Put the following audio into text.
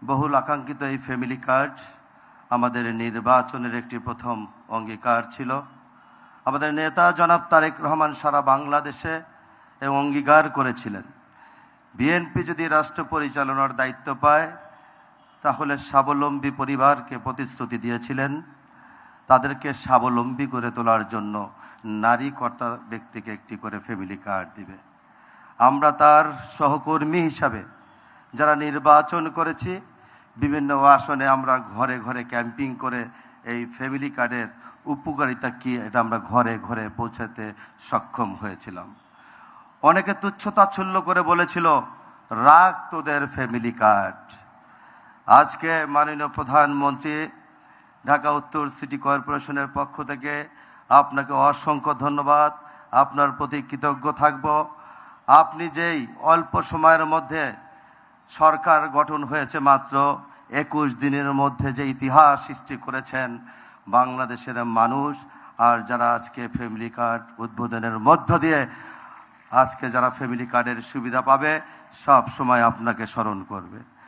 বহুল আকাঙ্ক্ষিত এই family card আমাদের নির্বাচনের একটি প্রথম অঙ্গীকার ছিল। আমাদের নেতা জনাব তারেক রহমান সারা বাংলাদেশে এই অঙ্গীকার করেছিলেন, বিএনপি যদি রাষ্ট্র পরিচালনার দায়িত্ব পায় তাহলে স্বাবলম্বী পরিবারকে প্রতিশ্রুতি দিয়েছিলেন তাদেরকে স্বাবলম্বী করে তোলার জন্য নারী কর্তা ব্যক্তিকে একটি করে ফ্যামিলি কার্ড দিবে। আমরা তার সহকর্মী হিসাবে যারা নির্বাচন করেছি, বিভিন্ন আসনে আমরা ঘরে ঘরে ক্যাম্পিং করে এই ফ্যামিলি কার্ডের উপকারিতা কী এটা আমরা ঘরে ঘরে পৌঁছাতে সক্ষম হয়েছিলাম। অনেকে তুচ্ছ-তাচ্ছল্য করে বলেছিল, রাখ তোদের ফ্যামিলি কার্ড। আজকে মাননীয় প্রধানমন্ত্রী ঢাকা উত্তর সিটি কর্পোরেশনের পক্ষ থেকে আপনাকে অসংখ্য ধন্যবাদ, আপনার প্রতি কৃতজ্ঞ থাকব। আপনি যেই অল্প সময়ের মধ্যে সরকার গঠন হয়েছে মাত্র 21 দিনের মধ্যে যে ইতিহাস সৃষ্টি করেছেন বাংলাদেশের মানুষ, আর যারা আজকে ফ্যামিলি কার্ড উদ্বোধনের মধ্য দিয়ে আজকে যারা ফ্যামিলি কার্ডের সুবিধা পাবে সব সময় আপনাকে স্মরণ করবে।